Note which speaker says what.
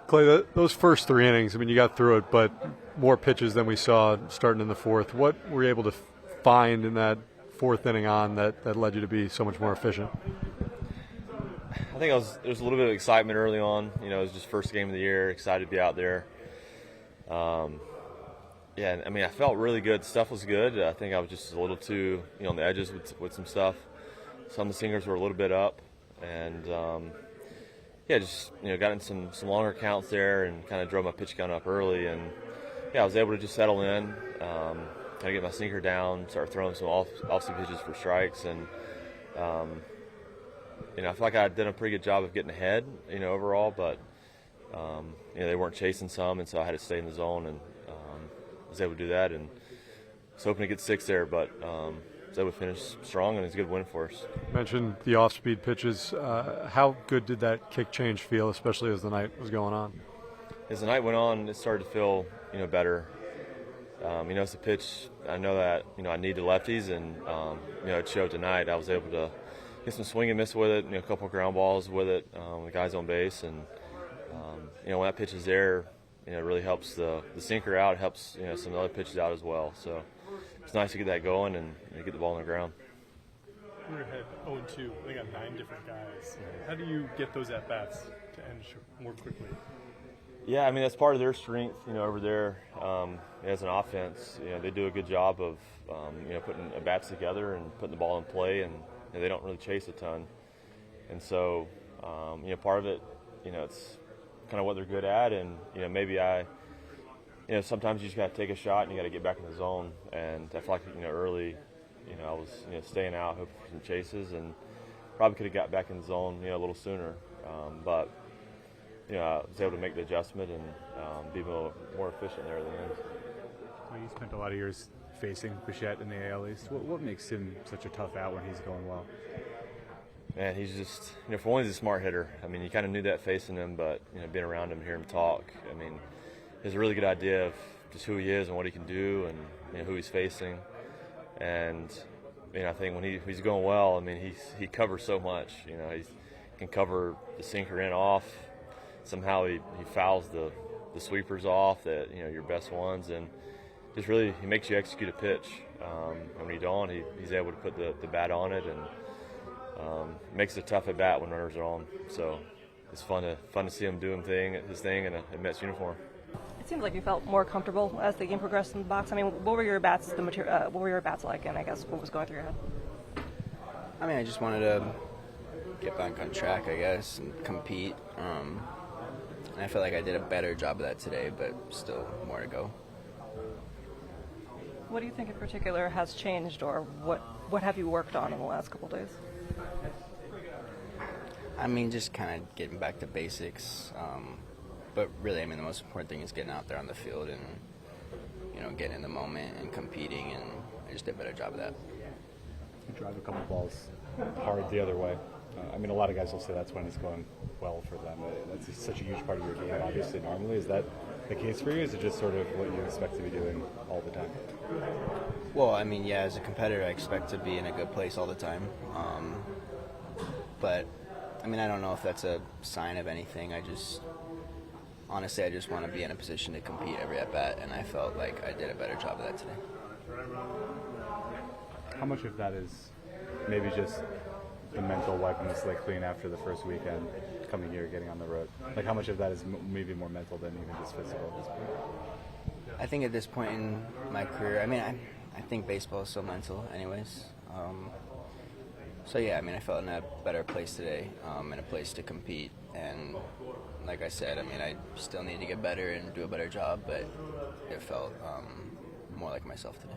Speaker 1: Clay, those first 3 innings, I mean, you got through it, but more pitches than we saw starting in the fourth. What were you able to find in that fourth inning on that led you to be so much more efficient?
Speaker 2: I think there was a little bit of excitement early on. You know, it was just first game of the year, excited to be out there. Yeah, I mean, I felt really good. Stuff was good. I think I was just a little too, on the edges with some stuff. Some of the singers were a little bit up, and yeah, just got in some longer counts there and kind of drove my pitch count up early, and yeah, I was able to just settle in, kind of get my sinker down, start throwing some off-speed pitches for strikes, and I feel like I did a pretty good job of getting ahead, overall, but they weren't chasing some, and so I had to stay in the zone, and was able to do that, and was hoping to get 6 there, but was able to finish strong, and it's a good win for us.
Speaker 1: You mentioned the off-speed pitches. How good did that kick change feel, especially as the night was going on?
Speaker 2: As the night went on, it started to feel, better. It's a pitch. I know that, I need the lefties, and, it showed tonight. I was able to get some swing and miss with it, a couple of ground balls with it, the guys on base, and, when that pitch is there, it really helps the sinker out, helps, some other pitches out as well. So it's nice to get that going and get the ball on the ground.
Speaker 3: We're ahead 0-2. They got 9 different guys. How do you get those at-bats to end more quickly?
Speaker 2: Yeah, I mean, that's part of their strength, over there as an offense. They do a good job of, putting bats together and putting the ball in play, and they don't really chase a ton. And so, part of it, it's kind of what they're good at, and maybe sometimes you just got to take a shot and you got to get back in the zone. And I feel like early, I was staying out, hoping for some chases, and probably could have got back in the zone a little sooner. But I was able to make the adjustment and be a little more efficient there at the end.
Speaker 4: Well, you spent a lot of years facing Bichette in the AL East. What makes him such a tough out when he's going well?
Speaker 2: Man, he's just, for one, he's a smart hitter. I mean, you kind of knew that facing him, but, being around him, hearing him talk, I mean, he has a really good idea of just who he is and what he can do and, who he's facing. And, I think when he's going well, I mean, he covers so much. He can cover the sinker in off. Somehow he fouls the sweepers off, that, your best ones. And just really, he makes you execute a pitch. And when you don't, he's able to put the bat on it, and makes it a tough at bat when runners are on. So it's fun to see him doing his thing in a Mets uniform.
Speaker 5: It seemed like you felt more comfortable as the game progressed in the box. I mean, what were your bats? What were your bats like? And I guess what was going through your head?
Speaker 6: I mean, I just wanted to get back on track, I guess, and compete. And I feel like I did a better job of that today, but still more to go.
Speaker 5: What do you think in particular has changed, or what have you worked on in the last couple of days?
Speaker 6: I mean, just kind of getting back to basics. But really, I mean, the most important thing is getting out there on the field and, getting in the moment and competing, and I just did a better job of that.
Speaker 4: You drive a couple balls hard the other way. I mean, a lot of guys will say that's when it's going well for them. That's such a huge part of your game, obviously, normally. Is that the case for you? Is it just sort of what you expect to be doing all the time?
Speaker 6: Well, I mean, yeah, as a competitor, I expect to be in a good place all the time. But, I mean, I don't know if that's a sign of anything. Honestly, I just want to be in a position to compete every at-bat, and I felt like I did a better job of that today.
Speaker 4: How much of that is maybe just the mental wiping the slate clean after the first weekend, coming here, getting on the road? Like, how much of that is maybe more mental than even just physical at this point?
Speaker 6: I think at this point in my career, I mean, I think baseball is so mental anyways. So, yeah, I mean, I felt in a better place today, in a place to compete. And like I said, I mean, I still need to get better and do a better job, but it felt more like myself today.